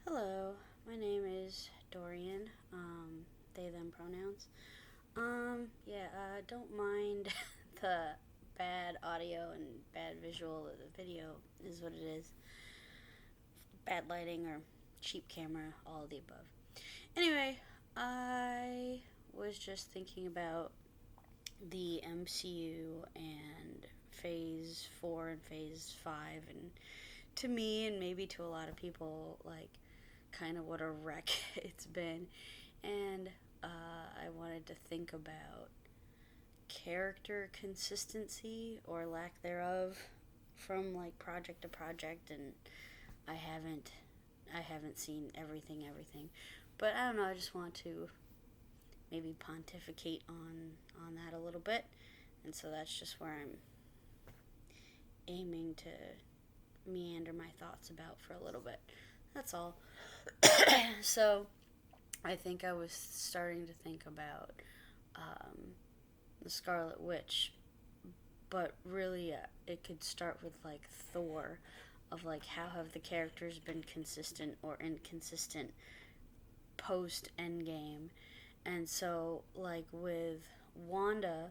Hello, my name is Dorian. They them pronouns. Don't mind the bad audio and bad visual. The video is what it is. Bad lighting or cheap camera, all of the above. Anyway, I was just thinking about the MCU and Phase 4 and Phase 5, and to me, and maybe to a lot of people, like, kind of what a wreck it's been. And I wanted to think about character consistency or lack thereof from like project to project, and I haven't I haven't seen everything, but I don't know. I just want to maybe pontificate on that a little bit, and so that's just where I'm aiming to meander my thoughts about for a little bit. That's all. So I think I was starting to think about um, the Scarlet Witch, but really it could start with like Thor, of like how have the characters been consistent or inconsistent post Endgame, and so like with Wanda,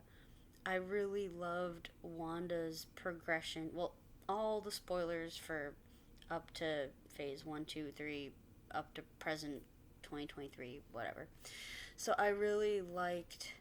I really loved Wanda's progression. Well, all the spoilers for up to phase 1, 2, 3, up to present 2023, whatever. So I really liked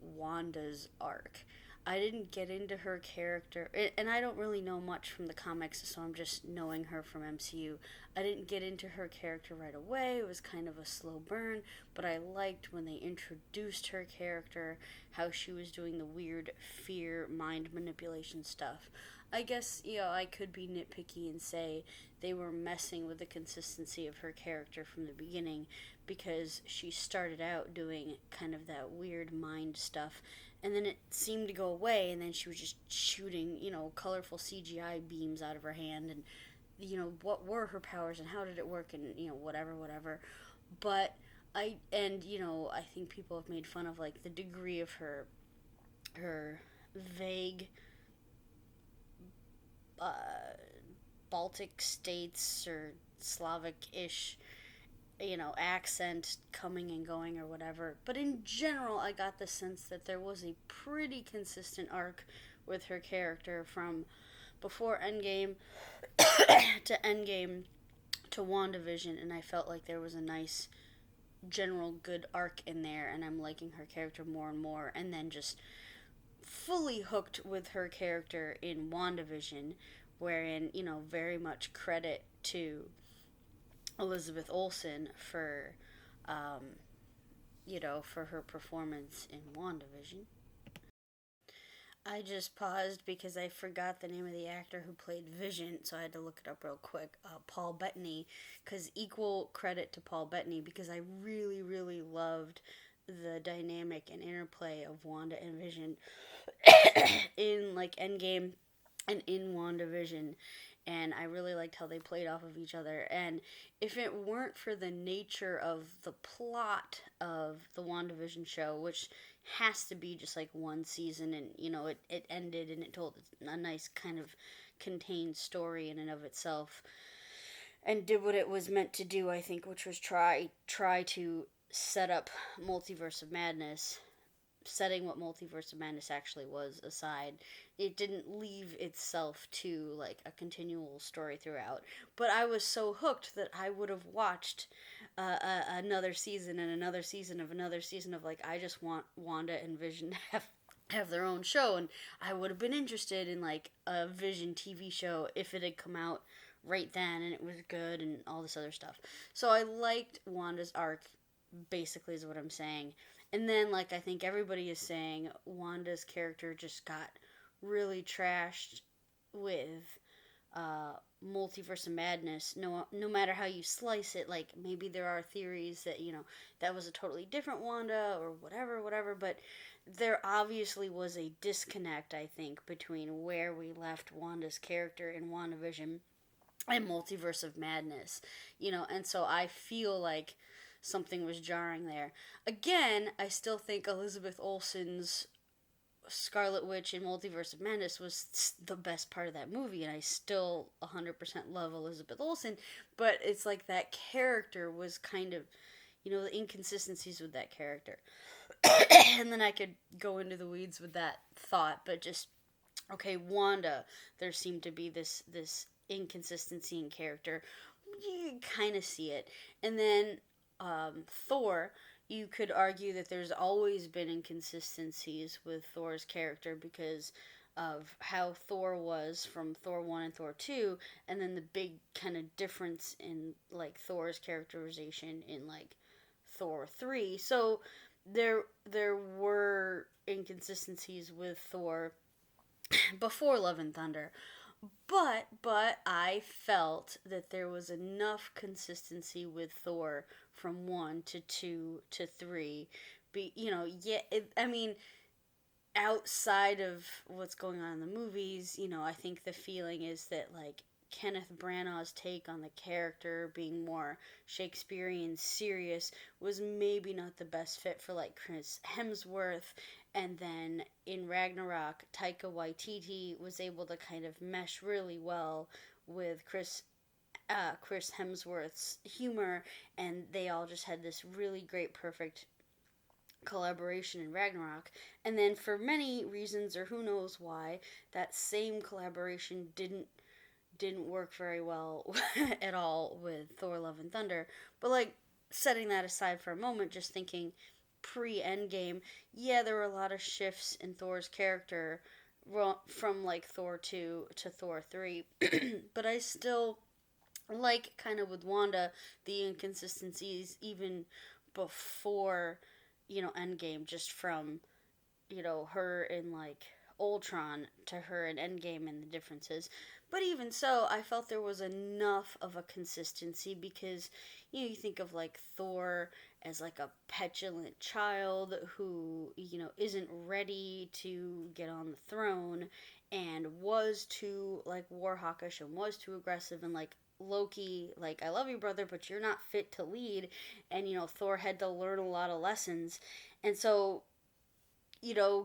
Wanda's arc. I didn't get into her character, and I don't really know much from the comics, so I'm just knowing her from MCU. I didn't get into her character right away. It was kind of a slow burn, but I liked when they introduced her character, how she was doing the weird fear, mind manipulation stuff. I guess, I could be nitpicky and say they were messing with the consistency of her character from the beginning because she started out doing kind of that weird mind stuff, and then it seemed to go away, and then she was just shooting, colorful CGI beams out of her hand, and what were her powers and how did it work, and whatever. But I think people have made fun of like the degree of her vague uh, Baltic states or Slavic-ish accent coming and going or whatever. But in general, I got the sense that there was a pretty consistent arc with her character from before Endgame to Endgame to WandaVision, and I felt like there was a nice general good arc in there, and I'm liking her character more and more, and then just fully hooked with her character in WandaVision, wherein, very much credit to Elizabeth Olsen um, for her performance in WandaVision. I just paused because I forgot the name of the actor who played Vision, so I had to look it up real quick. Paul Bettany, because equal credit to Paul Bettany, because I really, really loved the dynamic and interplay of Wanda and Vision in like Endgame and in WandaVision, and I really liked how they played off of each other. And if it weren't for the nature of the plot of the WandaVision show, which has to be just like one season, and it ended and it told a nice kind of contained story in and of itself, and did what it was meant to do, I think, which was try to set up Multiverse of Madness. Setting what Multiverse of Madness actually was aside, it didn't leave itself to like a continual story throughout. But I was so hooked that I would have watched another season and another season of another season of like I just want Wanda and Vision to have their own show, and I would have been interested in like a Vision TV show if it had come out right then and it was good and all this other stuff. So I liked Wanda's arc, basically, is what I'm saying. And then, like, I think everybody is saying, Wanda's character just got really trashed with uh, Multiverse of Madness. No matter how you slice it, like, maybe there are theories that, that was a totally different Wanda or whatever, but there obviously was a disconnect, I think, between where we left Wanda's character in WandaVision and Multiverse of Madness, and so I feel like something was jarring there. Again, I still think Elizabeth Olsen's Scarlet Witch and Multiverse of Madness was the best part of that movie, and I still 100% love Elizabeth Olsen, but it's like that character was kind of, the inconsistencies with that character. And then I could go into the weeds with that thought, but just, okay, Wanda, there seemed to be this inconsistency in character. You kind of see it. And then Thor, you could argue that there's always been inconsistencies with Thor's character because of how Thor was from Thor 1 and Thor 2, and then the big kind of difference in like Thor's characterization in like Thor 3. So there were inconsistencies with Thor before Love and Thunder. But I felt that there was enough consistency with Thor from 1 to 2 to 3. I mean, outside of what's going on in the movies, I think the feeling is that like Kenneth Branagh's take on the character being more Shakespearean serious was maybe not the best fit for like Chris Hemsworth. And then in Ragnarok, Taika Waititi was able to kind of mesh really well with Chris Hemsworth's humor, and they all just had this really great, perfect collaboration in Ragnarok. And then for many reasons, or who knows why, that same collaboration didn't work very well at all with Thor: Love and Thunder. But like setting that aside for a moment, just thinking pre Endgame, yeah, there were a lot of shifts in Thor's character from like Thor 2 to Thor 3, but I still like kind of with Wanda the inconsistencies even before Endgame, just from her in like Ultron to her in Endgame and the differences. But even so, I felt there was enough of a consistency because you think of like Thor as like a petulant child who isn't ready to get on the throne, and was too like war hawkish and was too aggressive, and like Loki, like, I love you, brother, but you're not fit to lead. And Thor had to learn a lot of lessons. And so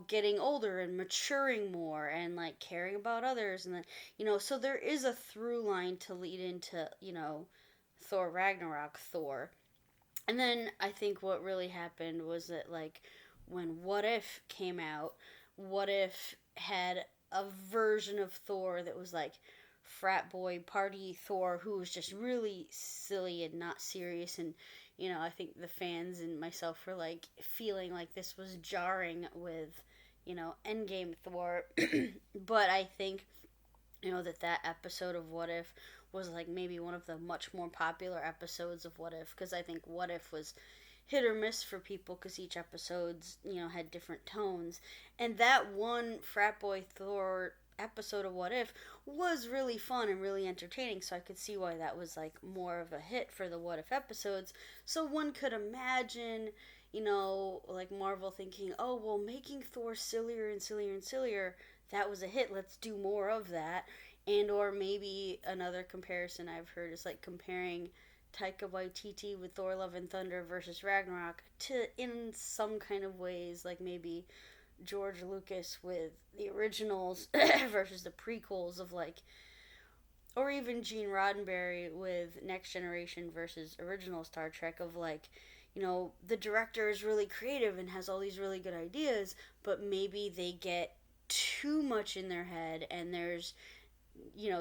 getting older and maturing more and like caring about others, and then so there is a through line to lead into Thor Ragnarok Thor. And then I think what really happened was that like when What If came out, What If had a version of Thor that was like frat boy party Thor who was just really silly and not serious. And I think the fans and myself were like feeling like this was jarring with Endgame Thor. But I think that episode of What If was like maybe one of the much more popular episodes of What If, because I think What If was hit or miss for people because each episode's had different tones. And that one frat boy Thor episode of What If was really fun and really entertaining, so I could see why that was like more of a hit for the What If episodes. So one could imagine like Marvel thinking, oh well, making Thor sillier and sillier and sillier, that was a hit, let's do more of that. And or maybe another comparison I've heard is like comparing Taika Waititi with Thor: Love and Thunder versus Ragnarok to, in some kind of ways, like maybe George Lucas with the originals versus the prequels of like, or even Gene Roddenberry with Next Generation versus original Star Trek, of like, the director is really creative and has all these really good ideas, but maybe they get too much in their head, and there's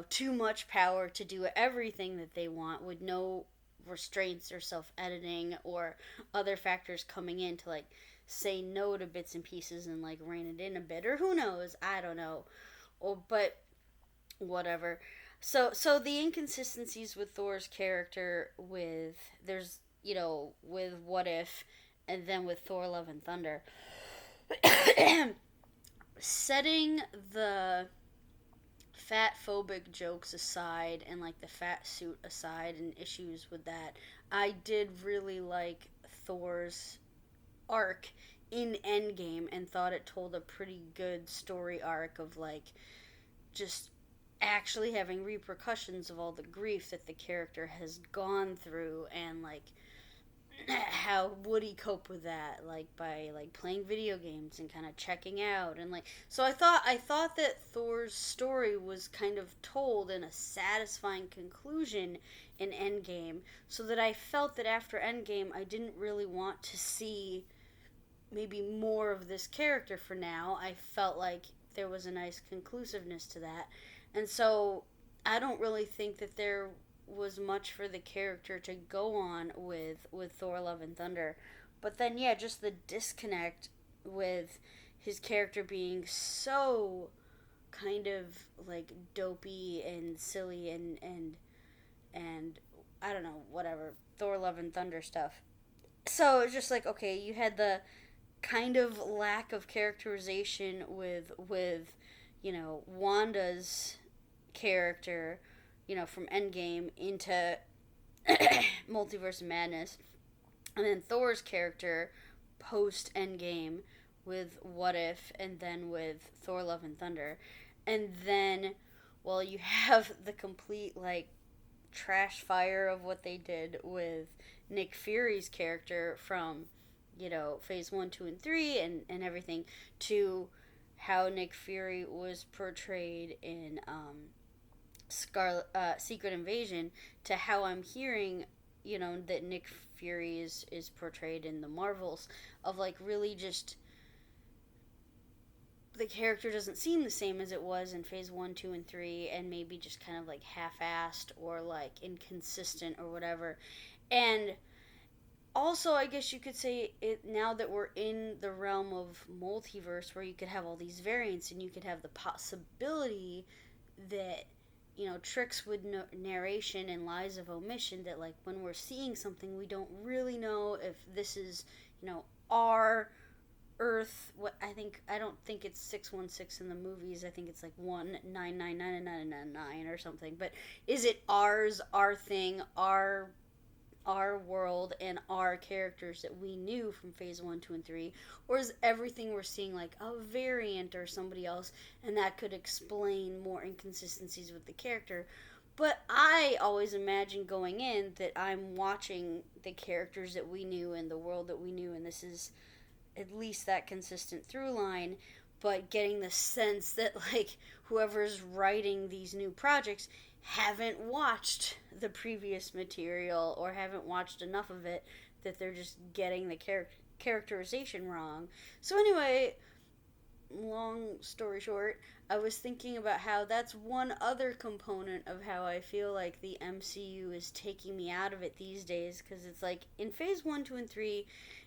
too much power to do everything that they want with no restraints or self editing or other factors coming in to like say no to bits and pieces and like rein it in a bit, or who knows, I don't know. But whatever. So the inconsistencies with Thor's character, with there's with What If, and then with Thor: Love and Thunder, setting the fat phobic jokes aside and like the fat suit aside and issues with that, I did really like Thor's arc in Endgame and thought it told a pretty good story arc of like just actually having repercussions of all the grief that the character has gone through, and like how would he cope with that, like by like playing video games and kind of checking out, and like, so I thought that Thor's story was kind of told in a satisfying conclusion in Endgame, so that I felt that after Endgame I didn't really want to see maybe more of this character. For now, I felt like there was a nice conclusiveness to that. And so I don't really think that there was much for the character to go on with Thor Love and Thunder. But then yeah, just the disconnect with his character being so kind of like dopey and silly and I don't know, whatever, Thor Love and Thunder stuff. So it's just like, okay, you had the kind of lack of characterization with Wanda's character, from Endgame into Multiverse of Madness, and then Thor's character post Endgame with What If, and then with Thor Love and Thunder. And then, well, you have the complete like trash fire of what they did with Nick Fury's character from, phase 1, 2, and 3, and everything, to how Nick Fury was portrayed in Secret Invasion, to how I'm hearing, that Nick Fury is portrayed in the Marvels, of like really just the character doesn't seem the same as it was in phase 1, 2, and 3, and maybe just kind of like half-assed or like inconsistent or whatever. And also, I guess you could say it, now that we're in the realm of multiverse, where you could have all these variants and you could have the possibility that, tricks with narration and lies of omission, that like when we're seeing something, we don't really know if this is, our Earth. What I don't think it's 616 in the movies. I think it's like 1999999 or something. But is it ours, our thing, our world, and our characters that we knew from phase 1, 2, and 3, or is everything we're seeing like a variant or somebody else, and that could explain more inconsistencies with the character? But I always imagined going in that I'm watching the characters that we knew and the world that we knew, and this is at least that consistent through line, but getting the sense that like whoever's writing these new projects haven't watched the previous material, or haven't watched enough of it, that they're just getting the characterization wrong. So anyway, long story short, I was thinking about how that's one other component of how I feel like the MCU is taking me out of it these days, because it's like in phase 1, 2, and 3,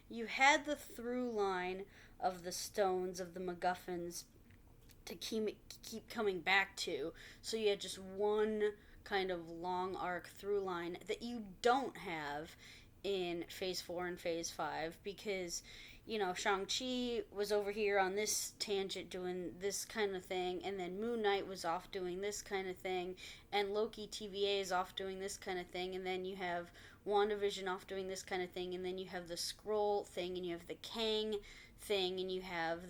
you had the through line of the stones, of the MacGuffins, to keep coming back to. So you had just one kind of long arc through line that you don't have in phase 4 and phase 5, because Shang-Chi was over here on this tangent doing this kind of thing, and then Moon Knight was off doing this kind of thing, and Loki TVA is off doing this kind of thing, and then you have WandaVision off doing this kind of thing, and then you have the Scroll thing, and you have the Kang thing, and you have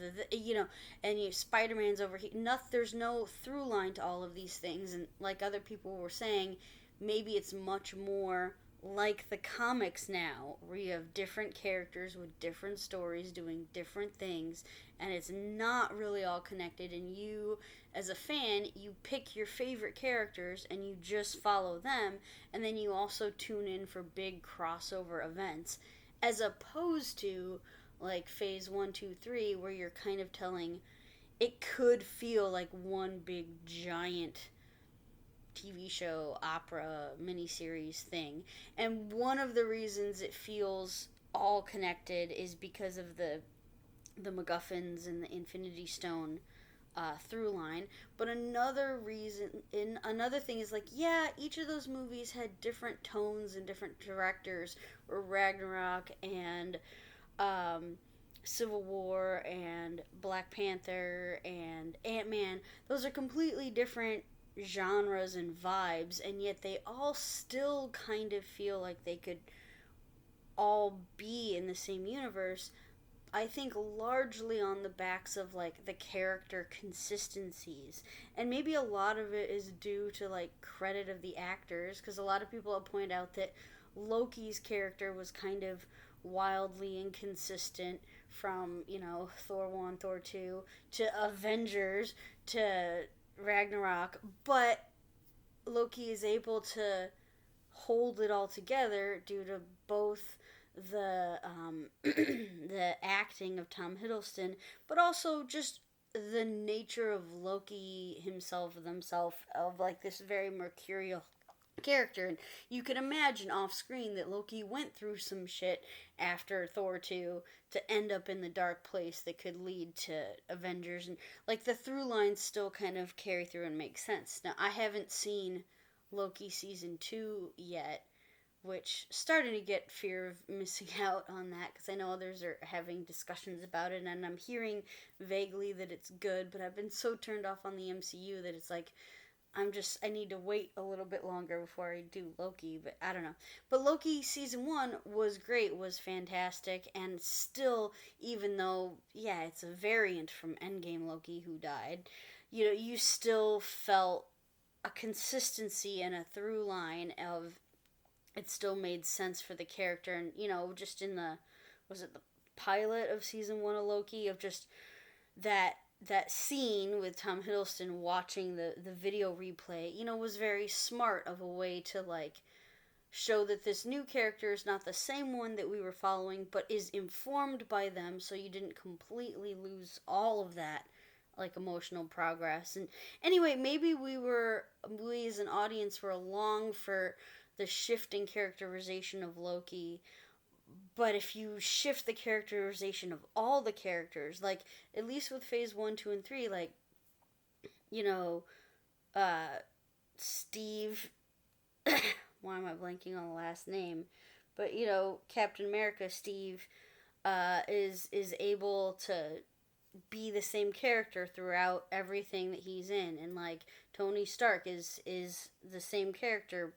and Spider-Man's over here. There's no through line to all of these things, and like other people were saying, maybe it's much more like the comics now, where you have different characters with different stories doing different things, and it's not really all connected, and you as a fan, you pick your favorite characters and you just follow them, and then you also tune in for big crossover events, as opposed to like phase 1, 2, 3, where you're kind of telling, it could feel like one big giant TV show, opera, miniseries thing. And one of the reasons it feels all connected is because of the MacGuffins and the Infinity Stone through line. But another thing is like, yeah, each of those movies had different tones and different directors, or Ragnarok and Civil War and Black Panther and Ant-Man. Those are completely different genres and vibes, and yet they all still kind of feel like they could all be in the same universe. I think largely on the backs of like the character consistencies, and maybe a lot of it is due to like credit of the actors, because a lot of people have pointed out that Loki's character was kind of wildly inconsistent from, Thor 1, Thor 2 to Avengers to Ragnarok, but Loki is able to hold it all together due to both the acting of Tom Hiddleston, but also just the nature of Loki himself of like this very mercurial character. And you can imagine off screen that Loki went through some shit after Thor 2 to end up in the dark place that could lead to Avengers. And like the through lines still kind of carry through and make sense. Now, I haven't seen Loki season 2 yet, which starting to get fear of missing out on that because I know others are having discussions about it, and I'm hearing vaguely that it's good, but I've been so turned off on the MCU that it's like I need to wait a little bit longer before I do Loki, but I don't know. But Loki season 1 was great, was fantastic, and still, even though, yeah, it's a variant from Endgame Loki who died, you still felt a consistency and a through line of it still made sense for the character. And just in the was it the pilot of season 1 of Loki, of just that that scene with Tom Hiddleston watching the video replay, was very smart of a way to like show that this new character is not the same one that we were following, but is informed by them, so you didn't completely lose all of that like emotional progress. And anyway, maybe we as an audience were along for the shifting characterization of Loki, but if you shift the characterization of all the characters, like at least with phase 1, 2, and 3, like, you know, uh, Steve, why am I blanking on the last name? But Captain America, Steve, is able to be the same character throughout everything that he's in, and like Tony Stark is the same character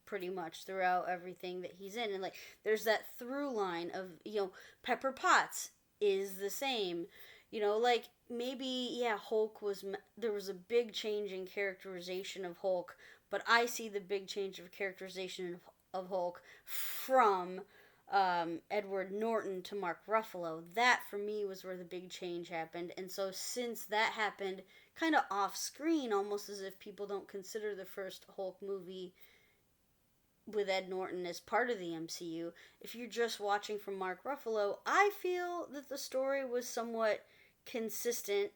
pretty much throughout everything that he's in. And like there's that through line of Pepper Potts is the same. Like maybe, yeah, Hulk was there was a big change in characterization of Hulk, but I see the big change of characterization of Hulk from Edward Norton to Mark Ruffalo. That for me was where the big change happened. And so since that happened kind of off screen, almost as if people don't consider the first Hulk movie with Ed Norton as part of the MCU, if you're just watching from Mark Ruffalo, I feel that the story was somewhat consistent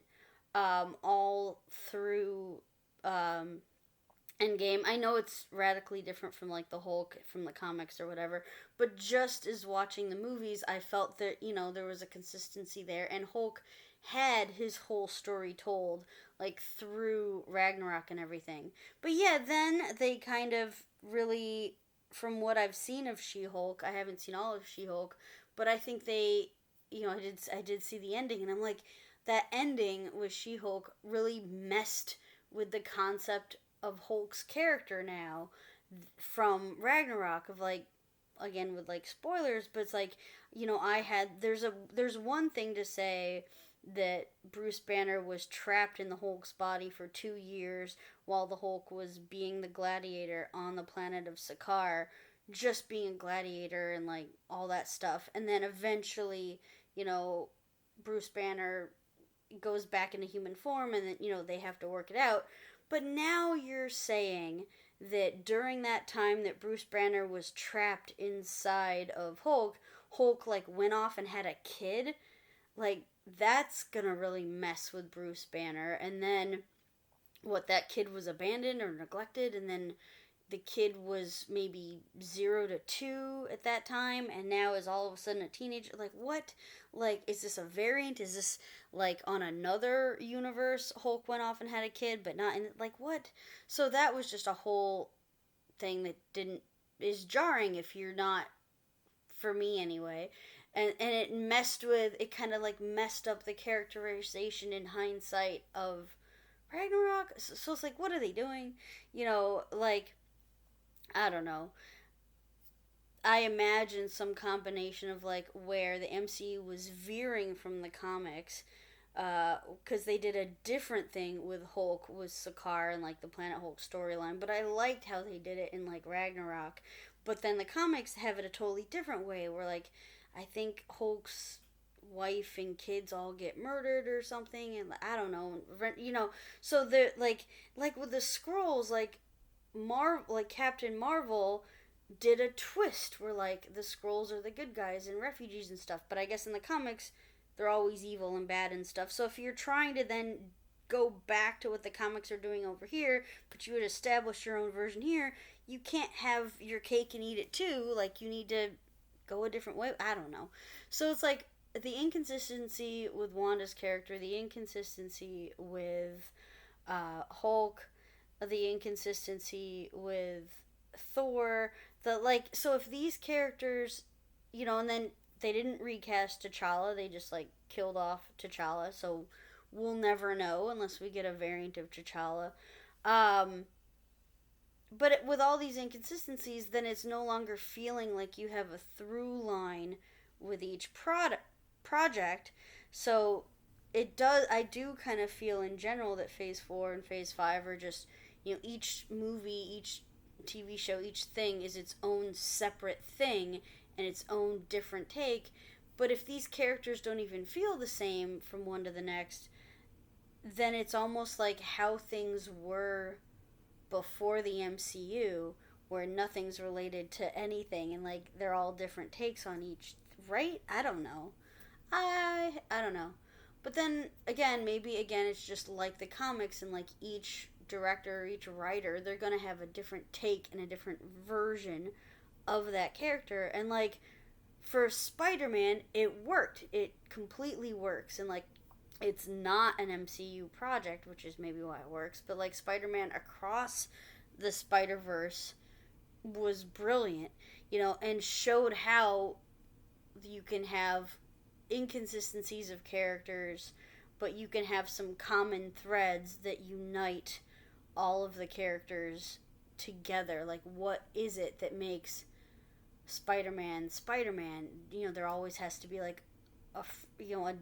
all through Endgame. I know it's radically different from like the Hulk from the comics or whatever, but just as watching the movies, I felt that there was a consistency there, and Hulk had his whole story told like through Ragnarok and everything. But yeah, then they kind of really, from what I've seen of She-Hulk, I haven't seen all of She-Hulk, but I think they, I did see the ending, and I'm like, that ending with She-Hulk really messed with the concept of Hulk's character now from Ragnarok, of like, again with like spoilers, but it's like, there's one thing to say that Bruce Banner was trapped in the Hulk's body for 2 years while the Hulk was being the gladiator on the planet of Sakaar, just being a gladiator and like all that stuff. And then eventually, Bruce Banner goes back into human form, and then, they have to work it out. But now you're saying that during that time that Bruce Banner was trapped inside of Hulk, Hulk like went off and had a kid. Like that's gonna really mess with Bruce Banner. And then what, that kid was abandoned or neglected, and then the kid was maybe 0 to 2 at that time, and now is all of a sudden a teenager. Like what? Like, is this a variant? Is this like on another universe Hulk went off and had a kid but not in, like, what? So that was just a whole thing that didn't is jarring if you're not, for me anyway. And it kind of like messed up the characterization in hindsight of Ragnarok. So it's like, what are they doing? Like, I don't know. I imagine some combination of like where the MCU was veering from the comics, because they did a different thing with Hulk with Sakaar and like the Planet Hulk storyline. But I liked how they did it in like Ragnarok. But then the comics have it a totally different way where, like, I think Hulk's wife and kids all get murdered or something, and I don't know, so they're like with the scrolls, like Captain Marvel did a twist where, like, the scrolls are the good guys and refugees and stuff, but I guess in the comics they're always evil and bad and stuff. So if you're trying to then go back to what the comics are doing over here, but you would establish your own version here, you can't have your cake and eat it too. Like, you need to go a different way. I don't know. So it's like the inconsistency with Wanda's character, the inconsistency with Hulk, the inconsistency with Thor, so if these characters, and then they didn't recast T'Challa, they just like killed off T'Challa, so we'll never know unless we get a variant of T'Challa. Um, with all these inconsistencies, then it's no longer feeling like you have a through line with each project. So it does. I do kind of feel in general that Phase 4 and Phase 5 are just, each movie, each TV show, each thing is its own separate thing and its own different take. But if these characters don't even feel the same from one to the next, then it's almost like how things were before the MCU, where nothing's related to anything and like they're all different takes on each, right? I don't know. I don't know. But then again, maybe again it's just like the comics, and like each director, each writer, they're going to have a different take and a different version of that character. And like for Spider-Man, it worked. It completely works. And like it's not an MCU project, which is maybe why it works, but like Spider-Man Across the Spider-Verse was brilliant, and showed how you can have inconsistencies of characters, but you can have some common threads that unite all of the characters together. Like, what is it that makes Spider-Man Spider-Man? There always has to be like a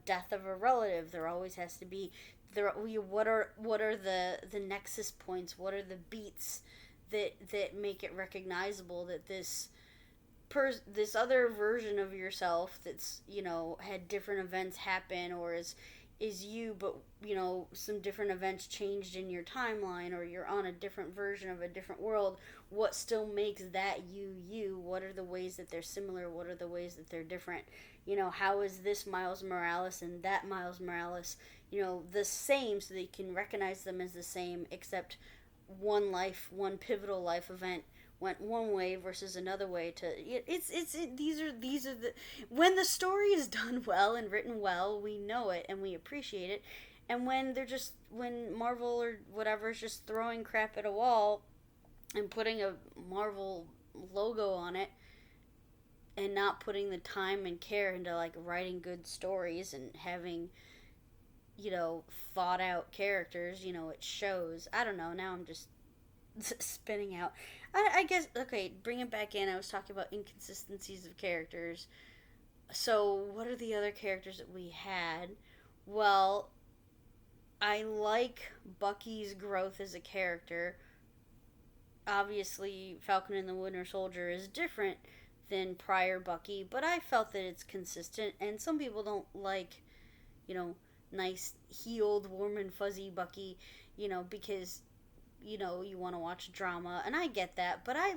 death of a relative. There always has to be what are the nexus points? What are the beats that make it recognizable that this other version of yourself that's had different events happen, or is you, but some different events changed in your timeline, or you're on a different version of a different world. What still makes that you? What are the ways that they're similar? What are the ways that they're different? How is this Miles Morales and that Miles Morales the same, so that you can recognize them as the same, except one pivotal life event went one way versus another way. These are the when the story is done well and written well, we know it and we appreciate it. And when Marvel or whatever is just throwing crap at a wall and putting a Marvel logo on it and not putting the time and care into like writing good stories and having thought out characters, it shows. I don't know, now I'm just spinning out. I guess, okay, bring it back in. I was talking about inconsistencies of characters. So, what are the other characters that we had? Well, I like Bucky's growth as a character. Obviously, Falcon and the Winter Soldier is different than prior Bucky, but I felt that it's consistent, and some people don't like, nice, healed, warm and fuzzy Bucky, because you want to watch drama, and I get that, but I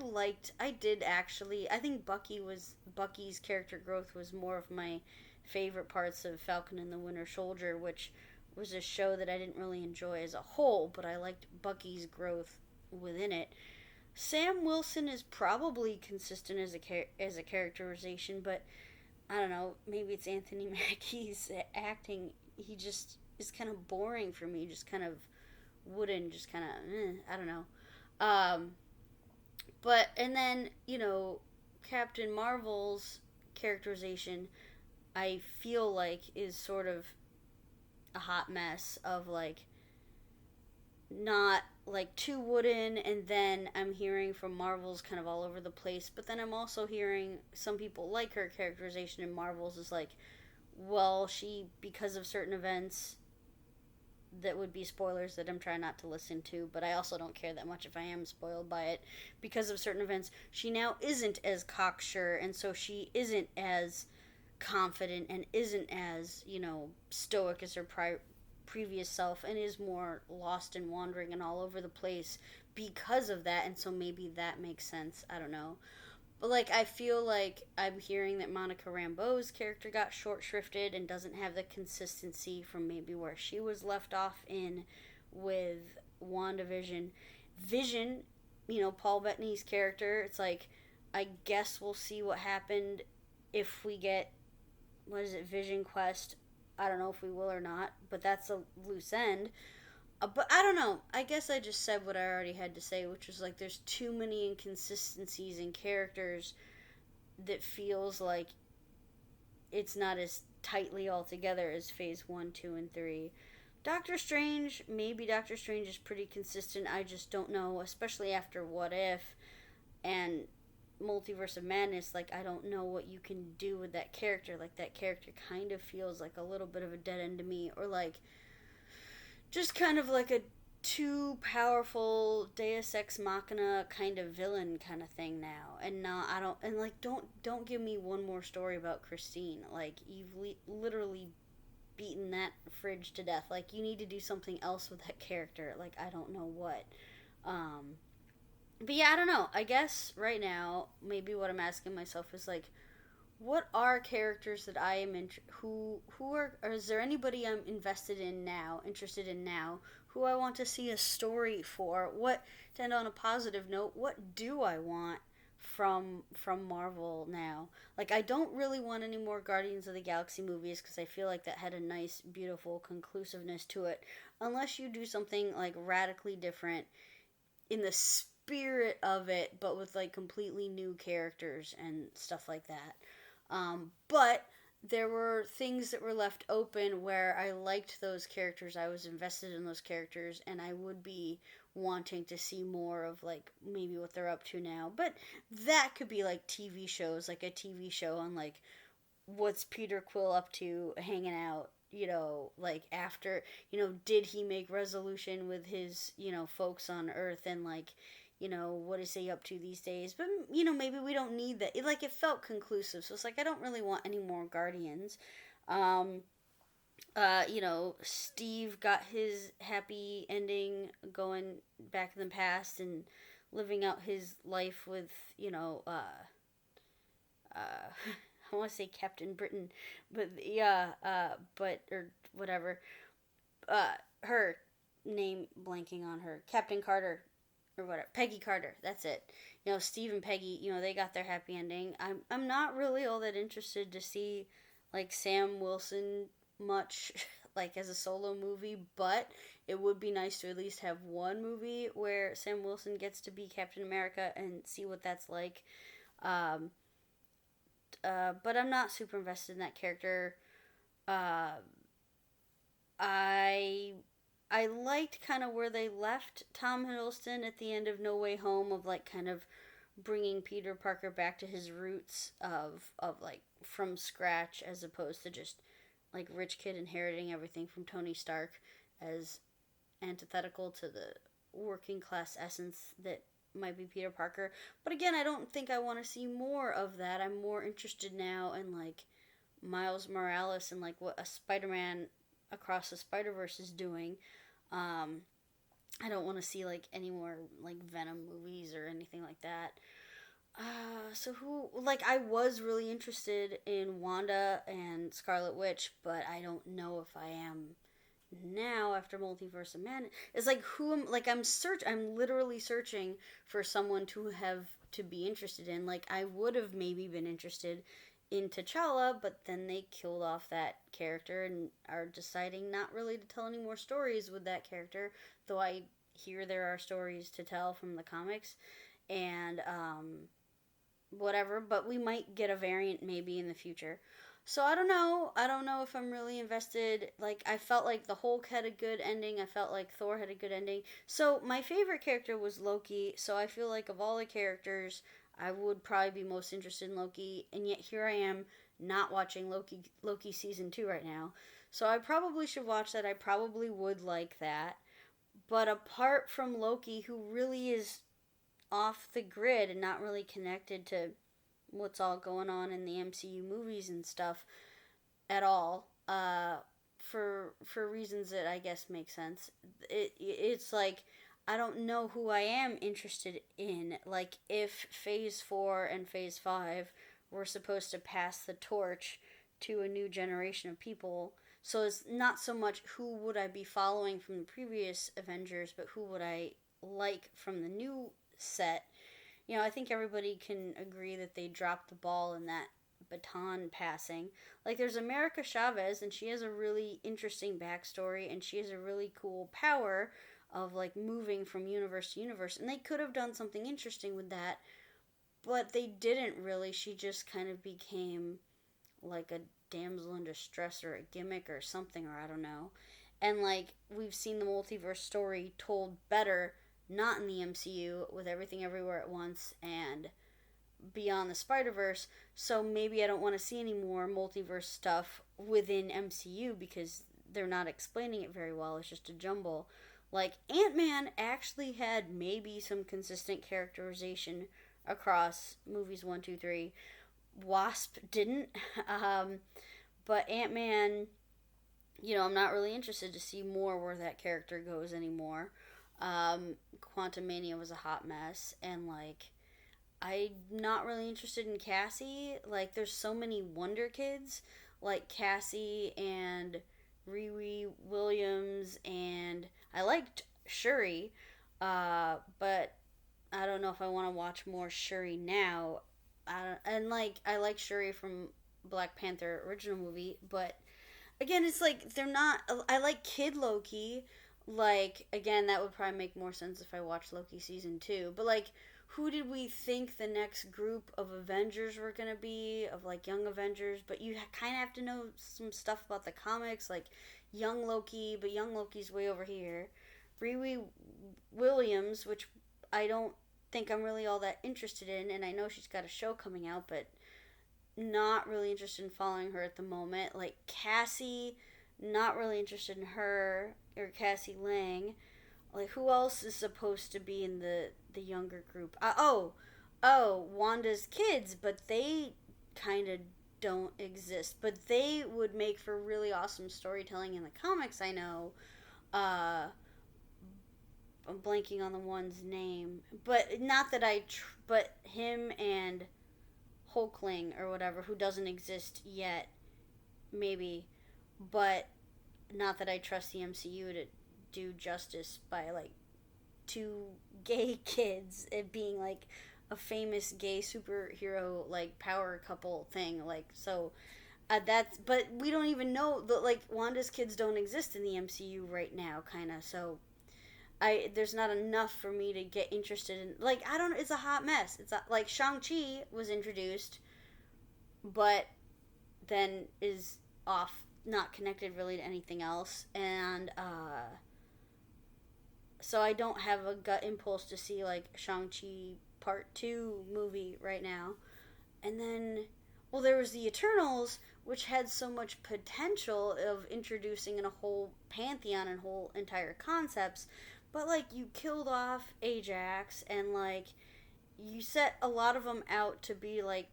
think Bucky's character growth was more of my favorite parts of Falcon and the Winter Soldier, which was a show that I didn't really enjoy as a whole, but I liked Bucky's growth within it. Sam Wilson is probably consistent as a characterization, but I don't know, maybe it's Anthony Mackie's acting. He just is kind of boring for me, just kind of wooden, just kind of, I don't know. And then, Captain Marvel's characterization, I feel like, is sort of a hot mess of, like, not, like, too wooden, and then I'm hearing from Marvel's kind of all over the place, but then I'm also hearing some people like her characterization in Marvel's is like, well, she, because of certain events, that would be spoilers that I'm trying not to listen to, but I also don't care that much if I am spoiled by it because of certain events. She now isn't as cocksure, and so she isn't as confident and isn't as, stoic as her previous self and is more lost and wandering and all over the place because of that, and so maybe that makes sense. I don't know. But like I feel like I'm hearing that Monica Rambeau's character got short shrifted and doesn't have the consistency from maybe where she was left off in with WandaVision. Vision, Paul Bettany's character, it's like I guess we'll see what happened if we get, what is it, Vision Quest. I don't know if we will or not, but that's a loose end. But I don't know. I guess I just said what I already had to say, which was like there's too many inconsistencies in characters that feels like it's not as tightly all together as phase 1, 2, and 3. Doctor Strange, maybe Doctor Strange is pretty consistent. I just don't know, especially after What If and Multiverse of Madness. Like, I don't know what you can do with that character. Like, that character kind of feels like a little bit of a dead end to me. Or, like, just kind of like a too powerful Deus Ex Machina kind of villain kind of thing now. And now I don't, and like don't give me one more story about Christine. Like you've literally beaten that fridge to death. Like you need to do something else with that character. Like I don't know what. Um but yeah, I don't know. I guess right now maybe what I'm asking myself is like what are characters that I am who are, or is there anybody I'm invested in now, interested in now, who I want to see a story for? What, to end on a positive note, what do I want from Marvel now? Like I don't really want any more Guardians of the Galaxy movies because I feel like that had a nice beautiful conclusiveness to it. Unless you do something like radically different in the spirit of it but with like completely new characters and stuff like that. But there were things that were left open where I liked those characters. I was invested in those characters, and I would be wanting to see more of like maybe what they're up to now. But that could be like TV shows, like a TV show on like what's Peter Quill up to hanging out. Like after, did he make resolution with his, folks on Earth and like, what is he up to these days? But, maybe we don't need that. It felt conclusive. So it's like, I don't really want any more Guardians. Um, Steve got his happy ending going back in the past and living out his life with, I want to say Captain Britain, but yeah, or whatever. Her name blanking on her, Captain Carter, or whatever, Peggy Carter. That's it. Steve and Peggy. They got their happy ending. I'm not really all that interested to see like Sam Wilson much like as a solo movie, but it would be nice to at least have one movie where Sam Wilson gets to be Captain America and see what that's like. Um, but I'm not super invested in that character. Uh, I I liked kind of where they left Tom Hiddleston at the end of No Way Home, of like kind of bringing Peter Parker back to his roots of like from scratch, as opposed to just like rich kid inheriting everything from Tony Stark, as antithetical to the working class essence that might be Peter Parker. But again, I don't think I want to see more of that. I'm more interested now in like Miles Morales and like what a Spider-Man across the Spider-Verse is doing. Um, I don't want to see like any more like Venom movies or anything like that. So who, like, I was really interested in Wanda and Scarlet Witch, but I don't know if I am now after Multiverse of Man. It's like who am, like I'm literally searching for someone to have to be interested in. Like I would have maybe been interested in T'Challa, but then they killed off that character and are deciding not really to tell any more stories with that character, though I hear there are stories to tell from the comics. And whatever, but we might get a variant maybe in the future. So I don't know. I don't know if I'm really invested. Like I felt like the Hulk had a good ending. I felt like Thor had a good ending. So my favorite character was Loki. So I feel like of all the characters, I would probably be most interested in Loki. And yet here I am not watching Loki season 2 right now. So I probably should watch that. I probably would like that. But apart from Loki, who really is off the grid and not really connected to what's all going on in the MCU movies and stuff at all, for reasons that I guess make sense. It's like I don't know who I am interested in. Like if Phase 4 and Phase 5 were supposed to pass the torch to a new generation of people. So it's not so much who would I be following from the previous Avengers, but who would I like from the new set. I think everybody can agree that they dropped the ball in that baton passing. Like, there's America Chavez, and she has a really interesting backstory, and she has a really cool power of, like, moving from universe to universe. And they could have done something interesting with that, but they didn't really. She just kind of became, like, a damsel in distress or a gimmick or something, or I don't know. And, like, we've seen the multiverse story told better not in the MCU with Everything Everywhere at Once and Beyond the Spider-Verse, so maybe I don't want to see any more multiverse stuff within MCU because they're not explaining it very well. It's just a jumble. Like, Ant-Man actually had maybe some consistent characterization across movies 1, 2, 3. Wasp didn't. But Ant-Man, I'm not really interested to see more where that character goes anymore. Quantum Mania was a hot mess, and like I'm not really interested in Cassie. Like, there's so many Wonder Kids, like Cassie and Riri Williams, and I liked Shuri, but I don't know if I want to watch more Shuri now. I like Shuri from Black Panther original movie, but again, it's like they're not. I like Kid Loki. Like, again, that would probably make more sense if I watched Loki season 2. But like, who did we think the next group of Avengers were gonna be? Of like young Avengers, but you kind of have to know some stuff about the comics, like young Loki. But young Loki's way over here. Riri Williams, which I don't think I'm really all that interested in, and I know she's got a show coming out, but not really interested in following her at the moment. Like Cassie, not really interested in her or Cassie Lang. Like, who else is supposed to be in the younger group? Wanda's kids, but they kind of don't exist. But they would make for really awesome storytelling in the comics. I know. I'm blanking on the one's name, but not that but him and Hulkling or whatever, who doesn't exist yet, maybe, but not that I trust the MCU to do justice by like two gay kids, it being like a famous gay superhero like power couple thing. Like, so that's, but we don't even know that, like, Wanda's kids don't exist in the MCU right now, kind of. So there's not enough for me to get interested in. Like, I don't. It's a hot mess. It's like Shang-Chi was introduced, but then is off, not connected really to anything else, and so I don't have a gut impulse to see like Shang-Chi Part 2 movie right now. And then, well, there was the Eternals, which had so much potential of introducing in a whole pantheon and whole entire concepts, but like you killed off Ajax, and like you set a lot of them out to be like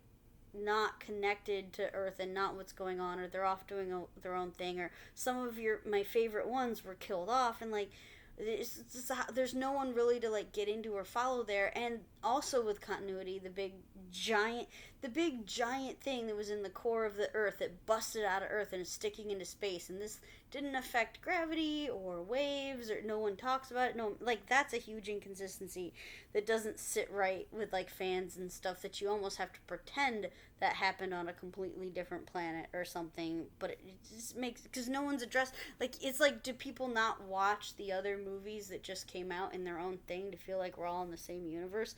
not connected to Earth and not what's going on, or they're off doing their own thing, or some of my favorite ones were killed off, and like there's no one really to like get into or follow there. And also with continuity, the big giant thing that was in the core of the Earth that busted out of Earth and is sticking into space, and this didn't affect gravity or waves, or no one talks about it. No, like, that's a huge inconsistency that doesn't sit right with like fans and stuff, that you almost have to pretend that happened on a completely different planet or something. But it just makes, because no one's addressed, like, it's like, do people not watch the other movies that just came out in their own thing to feel like we're all in the same universe?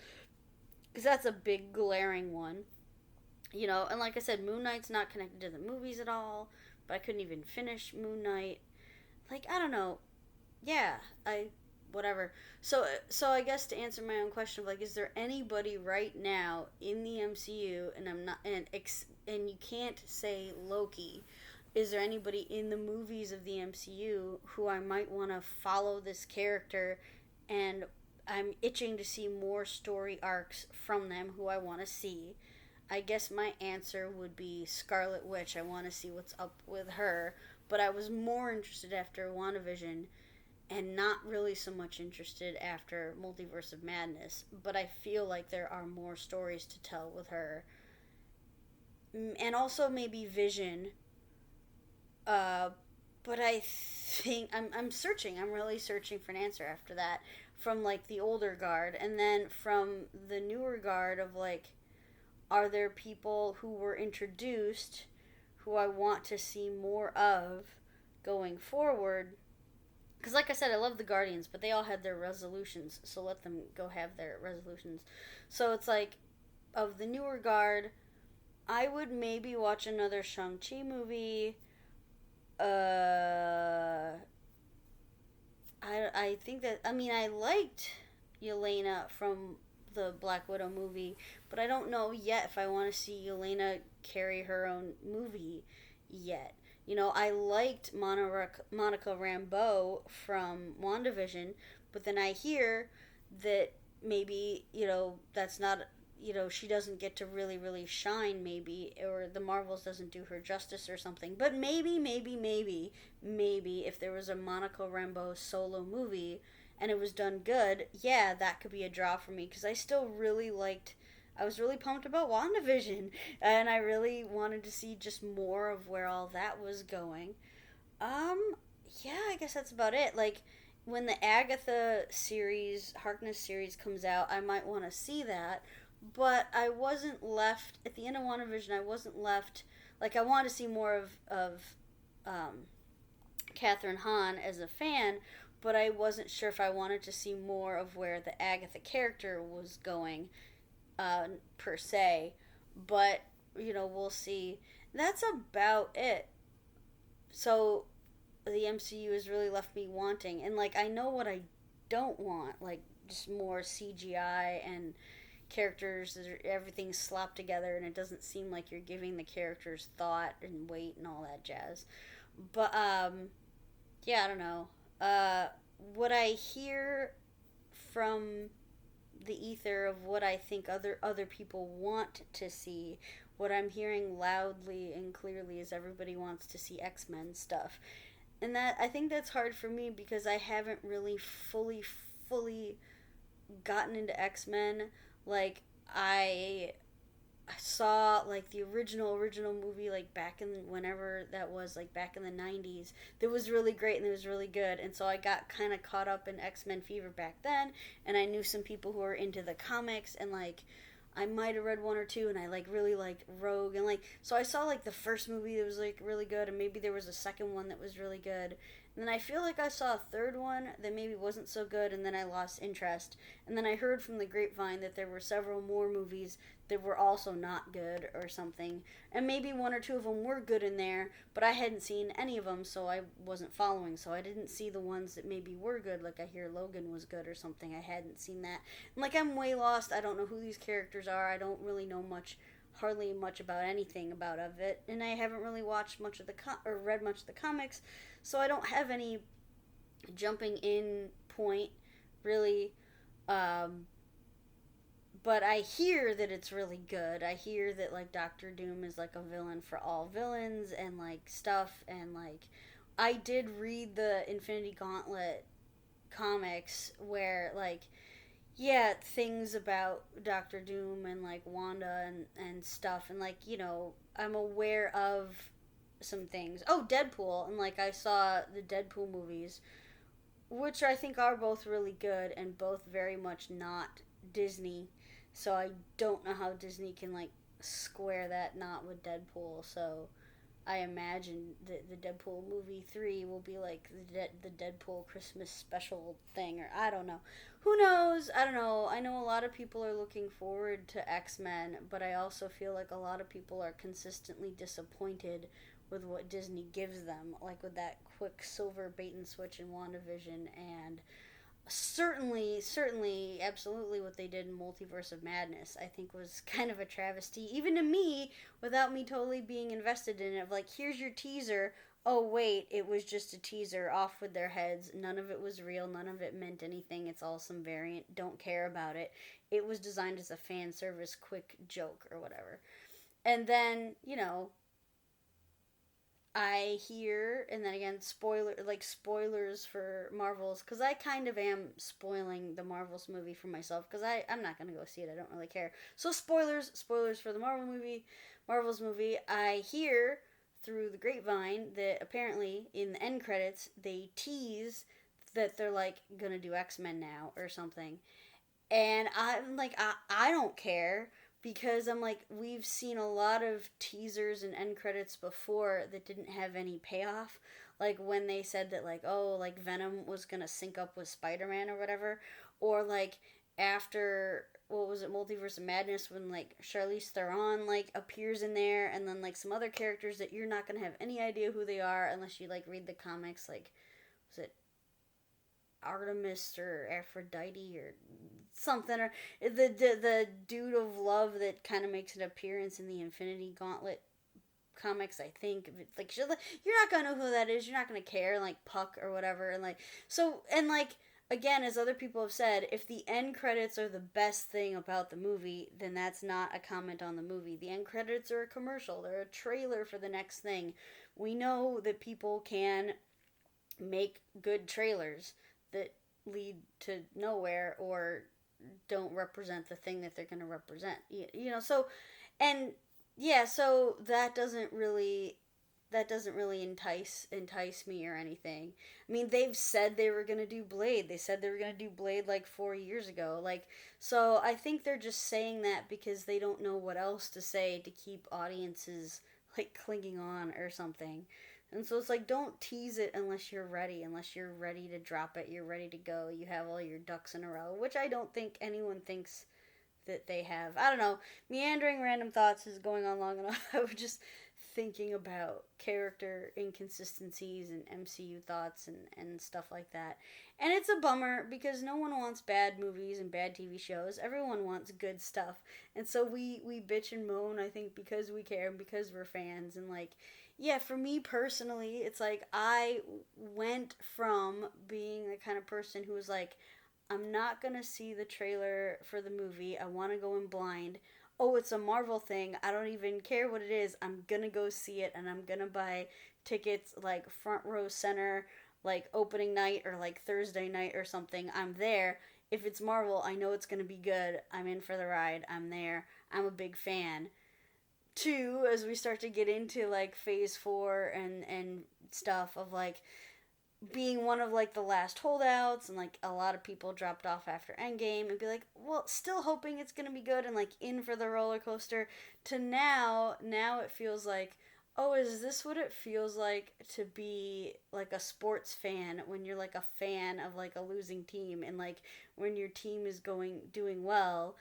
Because that's a big glaring one. And like I said, Moon Knight's not connected to the movies at all, but I couldn't even finish Moon Knight. Like, I don't know. Yeah, whatever. So I guess to answer my own question of like, is there anybody right now in the MCU, and I'm not, and you can't say Loki, is there anybody in the movies of the MCU who I might want to follow this character, and I'm itching to see more story arcs from them who I want to see. I guess my answer would be Scarlet Witch. I want to see what's up with her, but I was more interested after WandaVision and not really so much interested after Multiverse of Madness, but I feel like there are more stories to tell with her. And also maybe Vision. Uh, but I think I'm searching. I'm really searching for an answer after that from like the older guard, and then from the newer guard of like, are there people who were introduced who I want to see more of going forward? Because, like I said, I love the Guardians, but they all had their resolutions, so let them go have their resolutions. So it's like, of the newer guard, I would maybe watch another Shang-Chi movie. Uh, I think that, I mean, I liked Yelena from the Black Widow movie, but I don't know yet if I want to see Yelena carry her own movie yet. You know, I liked Monica Rambeau from WandaVision, but then I hear that maybe, you know, that's not, you know, she doesn't get to really, really shine, maybe, or the Marvels doesn't do her justice or something. But maybe if there was a Monica Rambeau solo movie and it was done good, yeah, that could be a draw for me because I still really liked. I was really pumped about WandaVision, and I really wanted to see just more of where all that was going. Um, yeah, I guess that's about it. Like, when the Agatha series, Harkness series comes out, I might want to see that. But I wasn't left, at the end of WandaVision, I wasn't left, like, I wanted to see more of um, Catherine Hahn as a fan, but I wasn't sure if I wanted to see more of where the Agatha character was going, per se. But, you know, we'll see. That's about it. So, the MCU has really left me wanting. And, like, I know what I don't want. Like, just more CGI and characters that are, everything's slopped together and it doesn't seem like you're giving the characters thought and weight and all that jazz. But, yeah, I don't know. Uh, what I hear from the ether of what I think other people want to see, what I'm hearing loudly and clearly is everybody wants to see X-Men stuff. And that, I think that's hard for me because I haven't really fully gotten into X-Men. Like, I saw like the original movie like back in whenever that was, like back in the 90s, that was really great and it was really good, and so I got kind of caught up in X-Men fever back then, and I knew some people who were into the comics, and like I might have read one or two, and I like really liked Rogue, and like so I saw like the first movie that was like really good, and maybe there was a second one that was really good, and then I feel like I saw a third one that maybe wasn't so good, and then I lost interest, and then I heard from the grapevine that there were several more movies that were also not good or something, and maybe one or two of them were good in there, but I hadn't seen any of them, so I wasn't following, so I didn't see the ones that maybe were good. Like I hear Logan was good or something, I hadn't seen that, and like I'm way lost. I don't know who these characters are. I don't really know much, hardly much about anything about of it, and I haven't really watched much of the or read much of the comics, so I don't have any jumping in point really. um, but I hear that it's really good. I hear that like Doctor Doom is like a villain for all villains and like stuff, and like I did read the Infinity Gauntlet comics where like, yeah, things about Doctor Doom and like Wanda and stuff, and like, you know, I'm aware of some things. Oh, Deadpool, and like I saw the Deadpool movies, which I think are both really good and both very much not Disney. So I don't know how Disney can like square that knot with Deadpool. So I imagine the Deadpool movie 3 will be like the Deadpool Christmas special thing, or I don't know. Who knows? I don't know. I know a lot of people are looking forward to X-Men, but I also feel like a lot of people are consistently disappointed with what Disney gives them, like with that Quicksilver bait and switch in WandaVision and certainly, absolutely what they did in Multiverse of Madness, I think was kind of a travesty, even to me, without me totally being invested in it. Of like, here's your teaser. Oh, wait, it was just a teaser, off with their heads. None of it was real. None of it meant anything. It's all some variant. Don't care about it. It was designed as a fan service quick joke or whatever. And then, I hear, and then again, spoilers for Marvels, because I kind of am spoiling the Marvels movie for myself, because I'm not gonna go see it. I don't really care. So spoilers for the Marvels movie. I hear through the grapevine that apparently in the end credits they tease that they're like gonna do X-Men now or something, and I'm like, I don't care, because I'm like, we've seen a lot of teasers and end credits before that didn't have any payoff. Like when they said that, like, oh, like Venom was gonna sync up with Spider-Man or whatever, or like after, what was it, Multiverse of Madness, when like Charlize Theron like appears in there, and then like some other characters that you're not gonna have any idea who they are unless you like read the comics. Like, was it Artemis or Aphrodite or something, or the dude of love that kind of makes an appearance in the Infinity Gauntlet comics, I think. Like, you're not gonna know who that is. You're not gonna care, like Puck or whatever, and like, so, and like, again, as other people have said, if the end credits are the best thing about the movie, then that's not a comment on the movie. The end credits are a commercial. They're a trailer for the next thing. We know that people can make good trailers that lead to nowhere or don't represent the thing that they're going to represent. So, and yeah, so that doesn't really entice me or anything. I mean, they've said they were going to do Blade. They said they were going to do Blade like 4 years ago. Like, so I think they're just saying that because they don't know what else to say to keep audiences like clinging on or something. And so it's like, don't tease it unless you're ready. Unless you're ready to drop it, you're ready to go. You have all your ducks in a row, which I don't think anyone thinks that they have. I don't know. Meandering random thoughts is going on long enough. I was just thinking about character inconsistencies and MCU thoughts and stuff like that. And it's a bummer because no one wants bad movies and bad TV shows. Everyone wants good stuff. And so we bitch and moan, I think, because we care and because we're fans. And like, yeah, for me personally, it's like I went from being the kind of person who was like, I'm not gonna see the trailer for the movie. I want to go in blind. Oh, it's a Marvel thing. I don't even care what it is. I'm gonna go see it, and I'm gonna buy tickets like front row center, like opening night or like Thursday night or something. I'm there. If it's Marvel, I know it's gonna be good. I'm in for the ride. I'm there. I'm a big fan. Two, as we start to get into like phase four and stuff of like being one of like the last holdouts, and like a lot of people dropped off after Endgame, and be like, well, still hoping it's gonna be good and like in for the roller coaster, to now it feels like, oh, is this what it feels like to be like a sports fan when you're like a fan of like a losing team, and like when your team is doing well,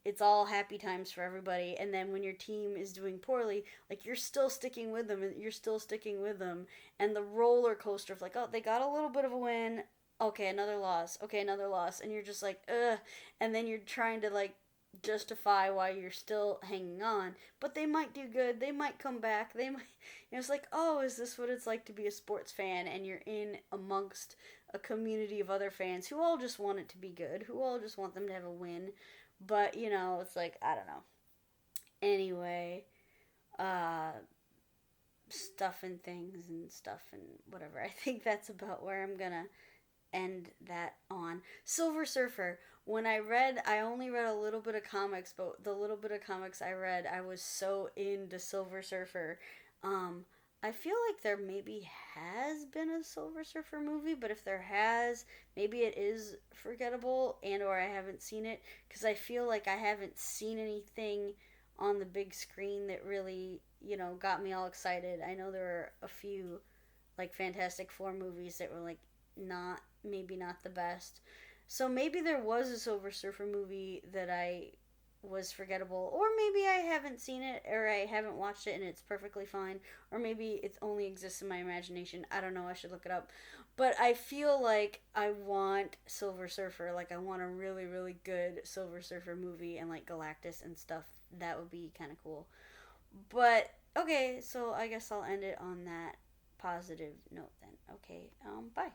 it's all happy times for everybody, and then when your team is doing poorly, like you're still sticking with them, and you're still sticking with them, and the roller coaster of like, oh, they got a little bit of a win, okay, another loss, okay, another loss, and you're just like, ugh, and then you're trying to like justify why you're still hanging on, but they might do good, they might come back, they might, it's like, oh, is this what it's like to be a sports fan, and you're in amongst a community of other fans who all just want it to be good, who all just want them to have a win, but it's like, I don't know. Anyway, uh, stuff and things and stuff and whatever. I think that's about where I'm gonna end that on. Silver Surfer. When I only read a little bit of comics, but the little bit of comics I read, I was so into Silver Surfer. Um, I feel like there maybe has been a Silver Surfer movie, but if there has, maybe it is forgettable and or I haven't seen it, because I feel like I haven't seen anything on the big screen that really, got me all excited. I know there are a few like Fantastic Four movies that were like not maybe not the best. So maybe there was a Silver Surfer movie that I was forgettable, or maybe I haven't seen it or I haven't watched it and it's perfectly fine, or maybe it only exists in my imagination. I don't know. I should look it up. But I feel like I want Silver Surfer. Like I want a really really good Silver Surfer movie and like Galactus and stuff. That would be kind of cool. But okay, so I guess I'll end it on that positive note then. Okay, bye.